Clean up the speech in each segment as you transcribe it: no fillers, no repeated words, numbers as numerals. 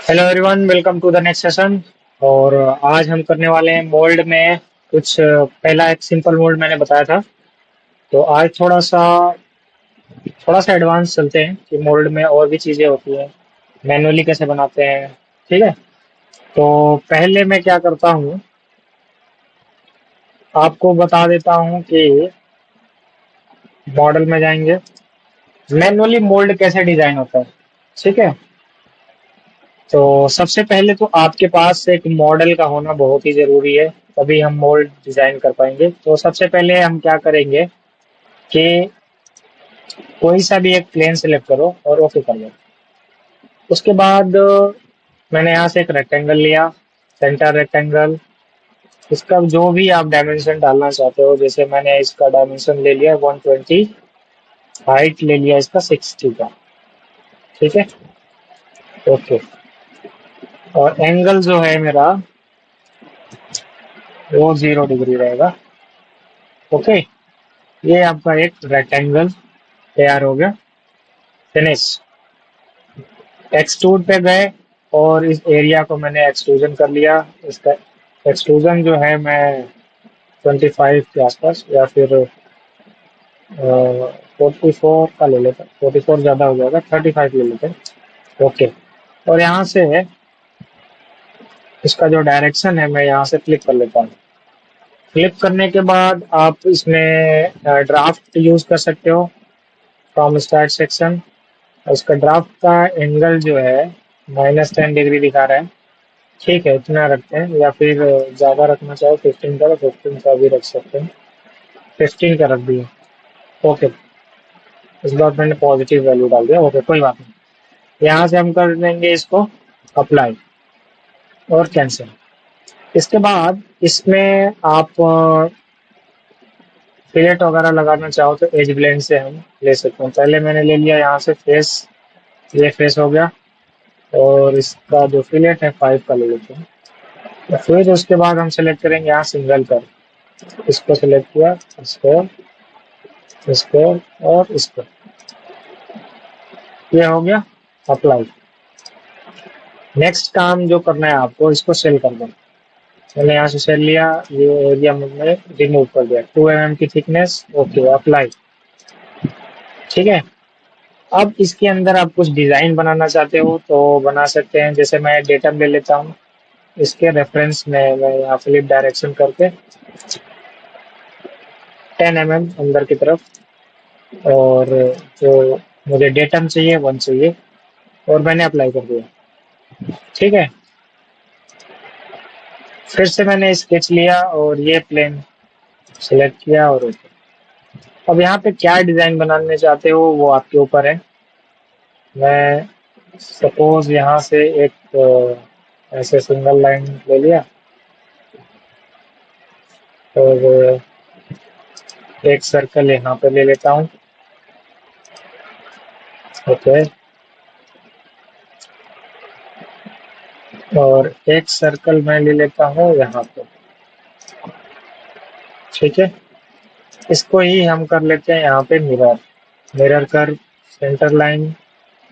Hello everyone, welcome to the next session. और आज हम करने वाले हैं मोल्ड में कुछ। पहला एक सिंपल मोल्ड मैंने बताया था। तो आज थोड़ा सा एडवांस चलते हैं कि मोल्ड में और भी चीज़ें होती हैं, मैनुअली कैसे बनाते हैं। ठीक है। तो पहले मैं क्या करता हूँ, आपको बता देता हूँ कि मॉडल में जाएंगे, मैनुअली मोल्ड कैसे डिजाइन होता है। ठीक है। तो सबसे पहले तो आपके पास एक मॉडल का होना बहुत ही ज़रूरी है, तभी हम मोल्ड डिज़ाइन कर पाएंगे। तो सबसे पहले हम क्या करेंगे कि कोई सा भी एक प्लेन सेलेक्ट करो और ओके कर दो। उसके बाद मैंने यहाँ से एक रेक्टेंगल लिया, सेंटर रेक्टेंगल। इसका जो भी आप डायमेंशन डालना चाहते हो, जैसे मैंने इसका डायमेंशन ले लिया 120, हाइट ले लिया इसका 60 का। ठीक है। ओके। और एंगल जो है मेरा वो 0 डिग्री रहेगा। ओके। ये आपका एक रेक्टेंगल तैयार हो गया। फिनिश। एक्सट्रूड पे गए और इस एरिया को मैंने एक्सट्रूजन कर लिया। इसका एक्सट्रूजन जो है मैं 25 के आसपास या फिर 44 का ले लेता हूँ। 44 ज़्यादा हो जाएगा, 35 ले लेते हैं। ओके। और यहाँ से इसका जो डायरेक्शन है मैं यहाँ से क्लिक कर लेता हूँ। क्लिक करने के बाद आप इसमें ड्राफ्ट यूज़ कर सकते हो फ्रॉम स्टार्ट सेक्शन। उसका ड्राफ्ट का एंगल जो है -10 डिग्री दिखा रहा है। ठीक है, इतना रखते हैं, या फिर ज़्यादा रखना चाहो 15 का, तो 15 का भी रख सकते हैं। 15 का रख दिया। ओके। इस बार मैंने पॉजिटिव वैल्यू डाल दिया। ओके, कोई बात नहीं। यहाँ से हम कर देंगे इसको अप्लाई और कैंसिल। इसके बाद इसमें आप फिलेट वगैरह लगाना चाहो तो एज ब्लेंड से हम ले सकते हैं। पहले मैंने ले लिया यहाँ से फेस, ये फेस हो गया। और इसका जो फिलेट है 5 का ले लेते हैं। तो फिर उसके बाद हम सेलेक्ट करेंगे यहाँ सिंगल पर। इसको सेलेक्ट किया, इसको और इसको। ये हो गया अप्लाई। नेक्स्ट काम जो करना है आपको, इसको सेल कर दो। मैंने यहाँ से सेल लिया, ये एरिया मैंने रिमूव कर दिया। 2 mm की थिकनेस। Okay, apply. ठीक है। अब इसके अंदर आप कुछ डिजाइन बनाना चाहते हो तो बना सकते हैं। जैसे मैं डेटम ले लेता हूँ, इसके रेफरेंस में मैं यहाँ फ्लिप डायरेक्शन करके 10 mm अंदर की तरफ, और जो मुझे डेटम चाहिए 1 चाहिए, और मैंने अप्लाई कर दिया। ठीक है। फिर से मैंने स्केच लिया और ये प्लेन सिलेक्ट किया और ओके। अब यहाँ पे क्या डिजाइन बनाने चाहते हो वो आपके ऊपर है। मैं सपोज यहाँ से एक ऐसे सिंगल लाइन ले लिया और एक सर्कल यहाँ पे ले लेता हूँ। ओके। और एक सर्कल मैं ले लेता हूँ यहाँ पे। ठीक है। इसको ही हम कर लेते हैं यहाँ पे मिरर। मिरर कर सेंटर लाइन,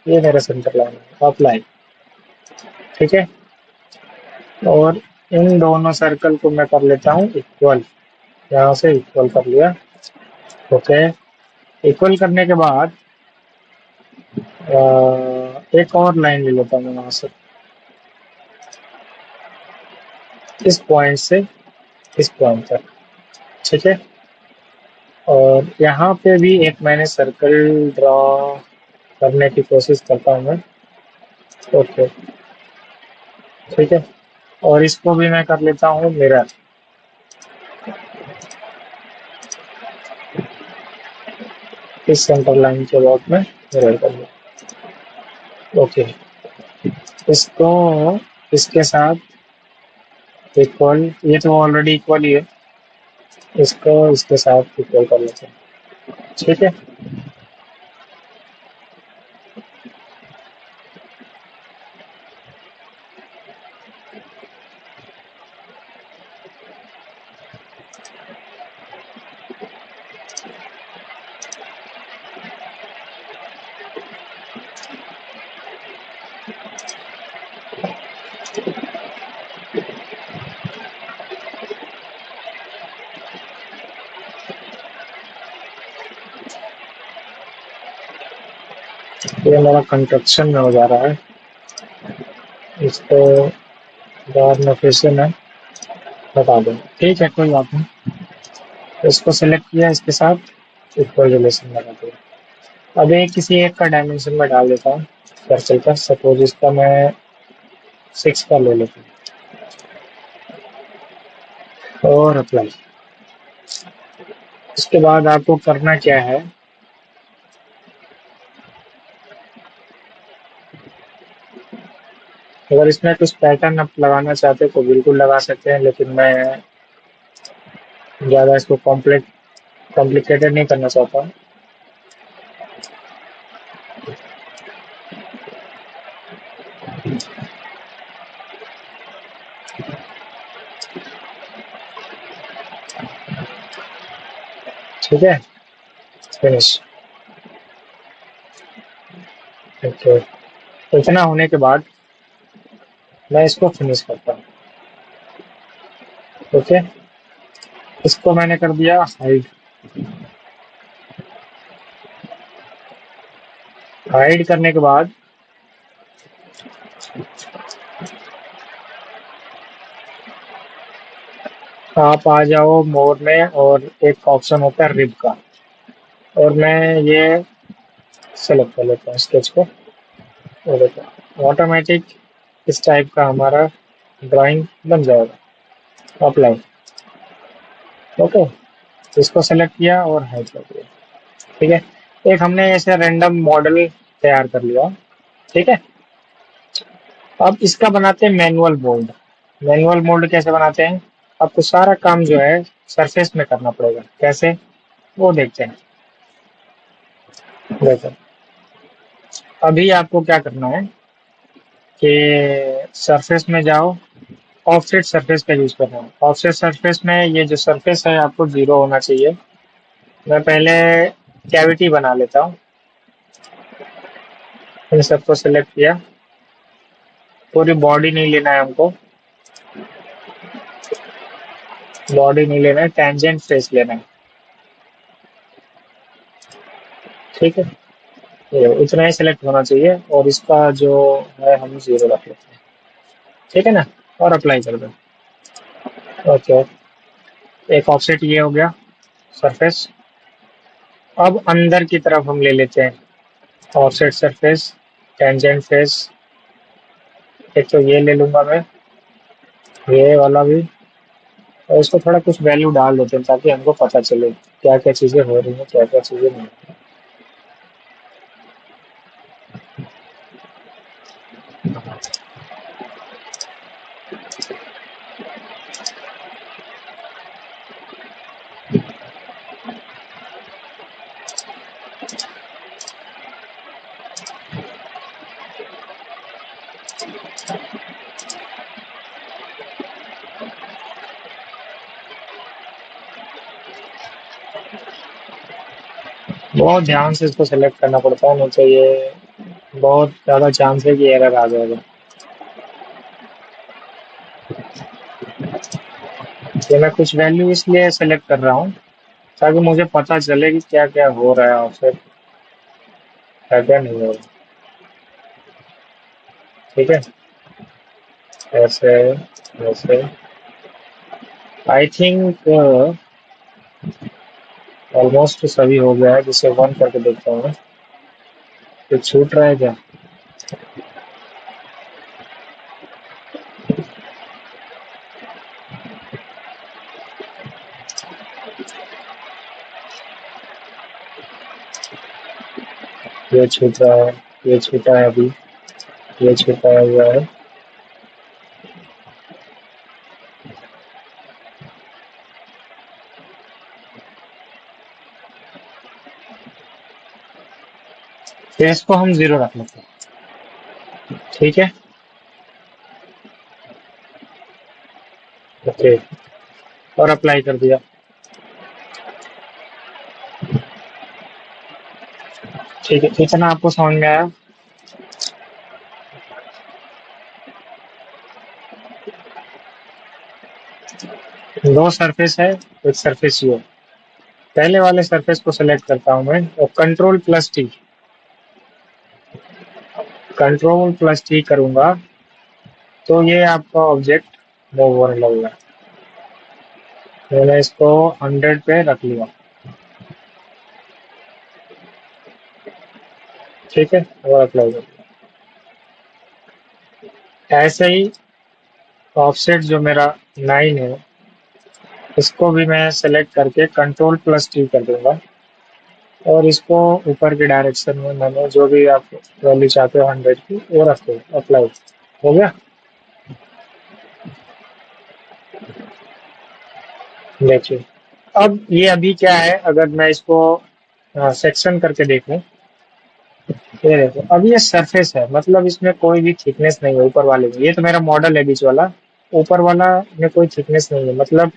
ये मेरा सेंटर लाइन है, अप्लाई। ठीक है। और इन दोनों सर्कल को मैं कर लेता हूँ इक्वल। यहाँ से इक्वल कर लिया। ओके। इक्वल करने के बाद एक और लाइन ले लेता हूँ मैं वहां से, इस पॉइंट से इस पॉइंट तक। ठीक है। और यहाँ पे भी एक मैंने सर्कल ड्रॉ करने की कोशिश करता हूँ मैं। ओके। ठीक है। और इसको भी मैं कर लेता हूँ मिरर। इस सेंटर लाइन के बाद में मिरर कर लिया। ओके। इसको इसके साथ इक्वल, ये तो ऑलरेडी इक्वल ही है, इसको इसके साथ इक्वल कर लेते हैं। ठीक है। ये मेरा कंस्ट्रक्शन में हो जा रहा है, इसको बाद में फिर से मैं बता दूंगा। ठीक है, कोई बात नहीं। इसको सेलेक्ट किया, इसके साथ इक्वल रिलेशन लगा दिया। अब एक किसी एक का डायमेंशन में डाल देता हूँ सर्कल का। सपोज इसका मैं 6 का ले लेता हूँ और अप्लाई। इसके बाद आपको करना क्या है, अगर इसमें कुछ पैटर्न आप लगाना चाहते हैं तो बिल्कुल लगा सकते हैं, लेकिन मैं ज़्यादा इसको कॉम्प्लिकेटेड नहीं करना चाहता। ठीक है, फिनिश। ओके, इतना होने के बाद मैं इसको फिनिश करता हूँ। ओके, इसको मैंने कर दिया हाइड। हाइड करने के बाद आप आ जाओ मोर में, और एक ऑप्शन होता है रिब का, और मैं ये सेलेक्ट कर लेता हूँ स्केच को। और देखो ऑटोमेटिक इस टाइप का हमारा ड्राइंग बन जाएगा। अप्लाई। ओके, इसको सेलेक्ट किया और हाइड कर दिया। ठीक है, एक हमने ऐसे रैंडम मॉडल तैयार कर लिया। ठीक है, अब इसका बनाते हैं मैनुअल मोल्ड। मैनुअल मोल्ड कैसे बनाते हैं, आपको सारा काम जो है सरफेस में करना पड़ेगा। कैसे, वो देखते हैं। देखो, अभी आपको क्या करना है कि सरफेस में जाओ, ऑफसेट सरफेस का यूज करना है। ऑफसेट सरफेस में ये जो सरफेस है आपको 0 होना चाहिए। मैं पहले कैविटी बना लेता हूँ। इन सबको सेलेक्ट किया, पूरी बॉडी नहीं लेना है हमको, बॉडी नहीं लेना है, टेंजेंट फेस लेना है। ठीक है, ये उतना ही सेलेक्ट होना चाहिए, और इसका जो है हम 0 रख लेते हैं। ठीक है ना, और अप्लाई कर दो। ओके, एक ऑफसेट ये हो गया सरफेस। अब अंदर की तरफ हम ले लेते हैं ऑफसेट सरफेस, टेंजेंट फेस। एक तो ये ले लूंगा मैं, ये वाला भी, और इसको थोड़ा कुछ वैल्यू डाल देते हैं ताकि हमको पता चले क्या क्या चीजें हो रही हैं, क्या क्या चीजें नहीं। बहुत ध्यान से इसको सेलेक्ट करना पड़ता है, नहीं तो ये बहुत ज्यादा चांस है कि एरर आ जाएगा। ये मैं कुछ वैल्यू इसलिए सेलेक्ट कर रहा हूँ ताकि मुझे पता चले कि क्या क्या हो रहा है और फिर क्या क्या नहीं हो रहा। ठीक है, ऐसे ऐसे आई थिंक ऑलमोस्ट सभी हो गया है। जिसे 1 करके देखता हूँ मैं, कुछ छूट रहा है क्या। ये छूट रहा है, ये छूटा है अभी, ये छूटा हुआ है। तो इसको हम 0 रख लेते हैं। ठीक है, ओके, और अप्लाई कर दिया। ठीक है, इतना आपको समझ में आया। दो सरफेस है, एक सरफेस ये। पहले वाले सरफेस को सेलेक्ट करता हूं मैं, और control plus T. Control plus T करूंगा तो ये आपका ऑब्जेक्ट मूव होने लगेगा। मैंने इसको 100 पे रख लिया, ठीक है, और अप्लाई कर दिया। ऐसे ही ऑफसेट जो मेरा 9 है, इसको भी मैं सेलेक्ट करके कंट्रोल प्लस टी कर दूंगा और इसको ऊपर के डायरेक्शन में मैंने जो भी आप वैल्यू चाहते हो 100 की वो रख दो, अप्लाई हो गया। देखिए अब ये अभी क्या है, अगर मैं इसको सेक्शन करके देखूं, ये देखो अब ये सरफेस है, मतलब इसमें कोई भी थिकनेस नहीं है ऊपर वाले में। ये तो मेरा मॉडल है बीच वाला, ऊपर वाला में कोई थिकनेस नहीं है, मतलब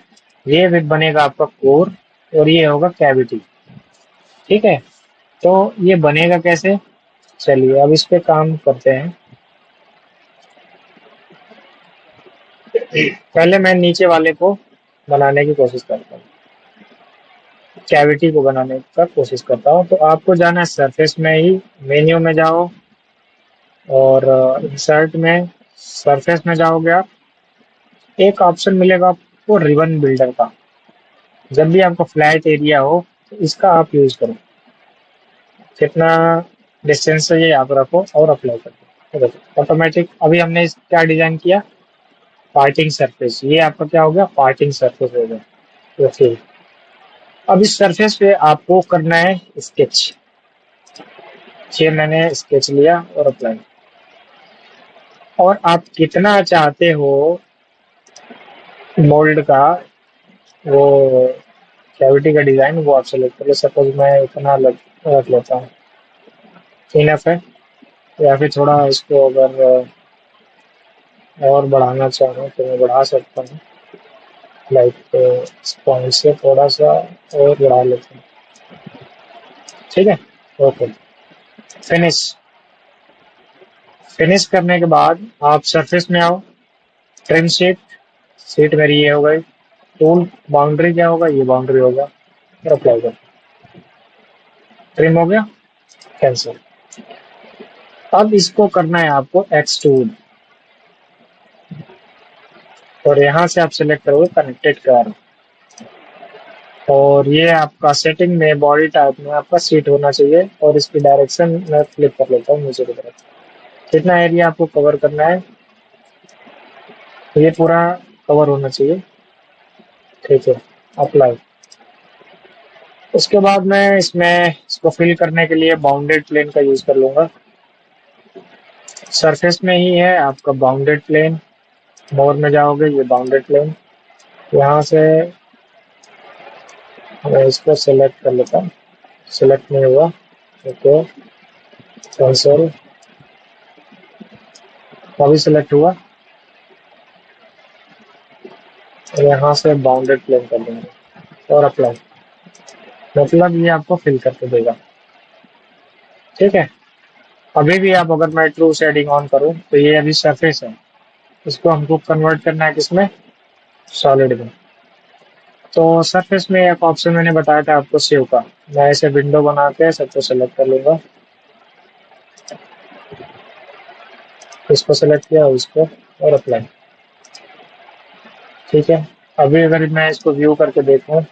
ये भी बनेगा आपका कोर और ये होगा कैविटी, ठीक है। तो ये बनेगा कैसे, चलिए अब इस पे काम करते हैं। पहले मैं नीचे वाले को बनाने की कोशिश करता हूँ, कैविटी को बनाने का कोशिश करता हूँ। तो आपको जाना है सरफेस में ही, मेन्यू में जाओ और इंसर्ट में सरफेस में जाओगे आप, एक ऑप्शन मिलेगा आपको रिबन बिल्डर का। जब भी आपका फ्लैट एरिया हो तो इसका आप यूज करो, कितना डिस्टेंस है ये आप रखो और अप्लाई कर दो। देखो ऑटोमेटिक अभी हमने क्या डिजाइन किया, पार्टिंग सरफेस, ये आपका क्या हो गया, पार्टिंग सरफेस हो गया। तो फिर अब इस सरफेस पे आपको करना है स्केच। ये मैंने स्केच लिया और अप्लाई, और आप कितना चाहते हो मोल्ड का वो कैविटी का डिजाइन, वो आप सेलेक्ट कर लो। सपोज मैं इतना रख लेता हूँ, इनफ है। या फिर थोड़ा इसको अगर और बढ़ाना चाहूँ तो मैं बढ़ा सकता हूँ, लाइक इस पॉइंट से थोड़ा सा और बढ़ा लेता हूँ, ठीक है। Okay, finish. फिनिश करने के बाद आप सरफेस में आओ, ट्रिम शीट, सीट मेरी ये हो गई। टूल बाउंड्री क्या होगा, ये बाउंड्री होगा, फिर अप्लाई कर, ट्रिम हो गया, कैंसिल। अब इसको करना है आपको एक्सट्रूड, और यहाँ से आप सिलेक्ट करोगे कनेक्टेड कर, और ये आपका सेटिंग में बॉडी टाइप में आपका सीट होना चाहिए, और इसकी डायरेक्शन मैं फ्लिप कर लेता हूँ नीचे की तरफ। कितना एरिया आपको कवर करना है, ये पूरा कवर होना चाहिए, ठीक है, अप्लाई। उसके बाद मैं इसमें इसको फिल करने के लिए बाउंडेड प्लेन का यूज कर लूंगा। सरफेस में ही है आपका बाउंडेड प्लेन, मोर में जाओगे ये बाउंडेड प्लेन, यहाँ से मैं इसको सेलेक्ट कर लेता हूँ, सेलेक्ट नहीं हुआ, ओके, कैंसिल। अभी सेलेक्ट हुआ, और यहाँ से बाउंडेड प्लेन कर देंगे और अप्लाई, मतलब ये आपको फिल करके देगा, ठीक है। अभी भी आप अगर मैं ट्रू शेडिंग ऑन करूँ तो ये अभी सरफेस है, इसको हमको कन्वर्ट करना है किसमें, सॉलिड में। तो सरफेस में एक ऑप्शन मैंने बताया था आपको सेव का, मैं ऐसे विंडो बना के सबको सेलेक्ट कर लूंगा, इसको सेलेक्ट किया इसको और अप्लाई, ठीक है। अभी अगर मैं इसको व्यू करके देखूं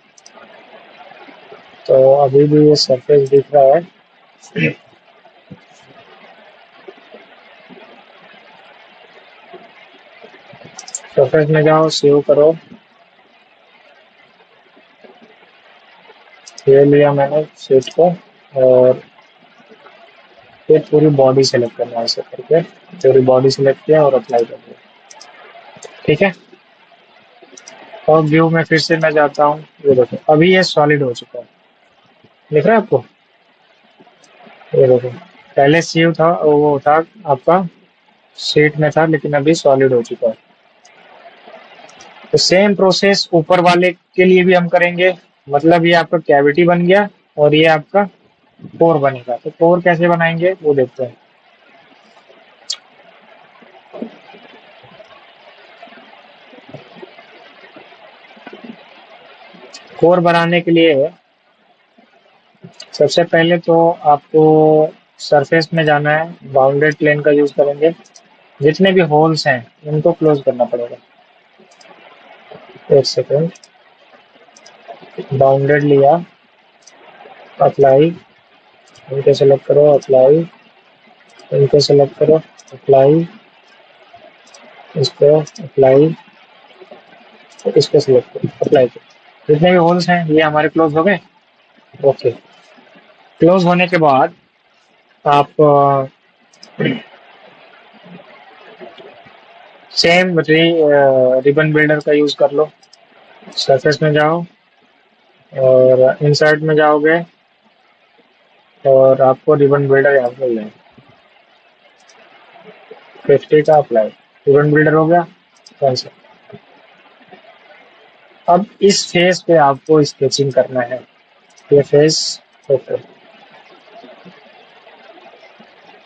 तो अभी भी ये सरफेस दिख रहा है। सरफेस में जाओ, सेव करो, ये लिया मैंने शीट को, और ये पूरी बॉडी सेलेक्ट करना है, ऐसे करके पूरी बॉडी सेलेक्ट किया और अप्लाई कर दिया, ठीक है। और व्यू में फिर से मैं जाता हूँ, ये देखो अभी ये सॉलिड हो चुका है, दिख रहा है आपको, ये देखो पहले सीव था, वो था आपका शीट में था, लेकिन अभी सॉलिड हो चुका है। तो सेम प्रोसेस ऊपर वाले के लिए भी हम करेंगे, मतलब ये आपका कैविटी बन गया और ये आपका कोर बनेगा। तो कोर कैसे बनाएंगे वो देखते हैं। कोर बनाने के लिए सबसे पहले तो आपको सरफेस में जाना है, बाउंडेड प्लेन का यूज करेंगे, जितने भी होल्स हैं उनको क्लोज करना पड़ेगा। एक सेकेंड, बाउंडेड लिया, अप्लाई, इनको सेलेक्ट करो, अप्लाई, इनको सेलेक्ट करो, अप्लाई, इसको अप्लाई, इसको सेलेक्ट करो, अप्लाई करो। जितने भी होल्स हैं ये हमारे क्लोज हो गए। ओके, क्लोज होने के बाद आप सेम रिबन बिल्डर का यूज कर लो। सरफेस में जाओ और इंसर्ट में जाओगे और आपको रिबन बिल्डर यहाँ पे मिल जाएगा। 50 का अप्लाई, रिबन बिल्डर हो गया कैंसिल। अब इस फेस पे आपको स्केचिंग करना है, ये फेस। ओके,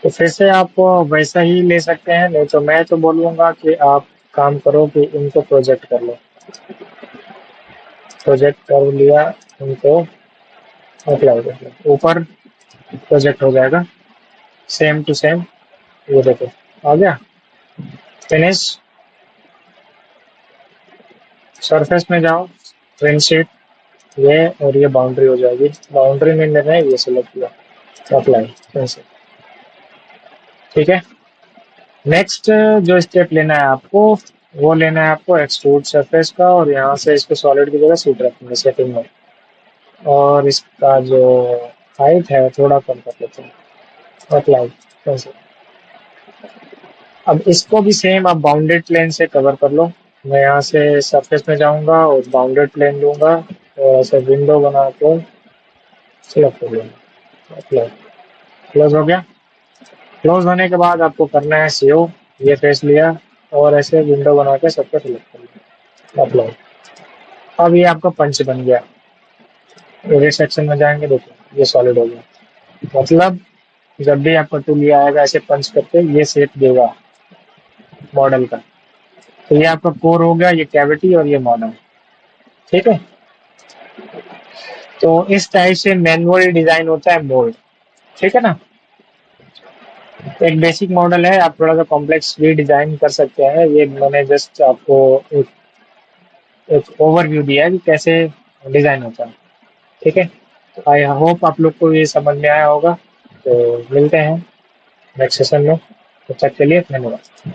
तो फिर से आप वैसा ही ले सकते हैं, नहीं तो मैं तो बोलूँगा कि आप काम करो कि इनको प्रोजेक्ट कर लो। प्रोजेक्ट कर लिया, इनको अप्लाई कर लो, ऊपर प्रोजेक्ट हो जाएगा सेम टू सेम। ये देखो आ गया, फिनिश। सरफेस में जाओ, ट्रेन शीट, ये और ये बाउंड्री हो जाएगी। बाउंड्री में मैंने ये सिलेक्ट किया, अप्लाई, फिनिश। ठीक है, नेक्स्ट जो स्टेप लेना है आपको, वो लेना है आपको एक्सट्रूड सरफेस का, और यहाँ से इसको सॉलिड की जगह सीट रखेंगे सेटिंग में, और इसका जो हाइट है थोड़ा कम कर लेते हैं, अप्लाई, फिनिश। अब इसको भी सेम आप बाउंडेड प्लेन से कवर कर लो। मैं यहाँ से सरफेस में जाऊंगा और बाउंडेड प्लेन लूंगा और ऐसे विंडो बना के सिलेक्ट कर लूंगा, अप्लाई, क्लोज हो गया। क्लोज होने के बाद आपको करना है सेव, ये फेस लिया और ऐसे विंडो बना के सबको सिलेक्ट कर लिया, अप्लाई। अब ये आपका पंच बन गया। एडिट सेक्शन में जाएंगे, देखो ये सॉलिड हो गया। मतलब जब भी आपका टूल ये आएगा ऐसे पंच करके ये शेप देगा मॉडल का। तो ये आपका कोर हो गया, ये कैविटी और ये मॉडल। ठीक है, तो इस टाइप से मैनुअल डिजाइन होता है मोल्ड। ठीक है ना, एक बेसिक मॉडल है, आप थोड़ा सा कॉम्प्लेक्स भी डिजाइन कर सकते हैं। ये मैंने जस्ट आपको एक ओवरव्यू दिया है कि कैसे डिजाइन होता है। ठीक है, आई होप आप लोग को ये समझ में आया होगा। तो मिलते हैं नेक्स्ट सेशन में, तब तक के लिए धन्यवाद।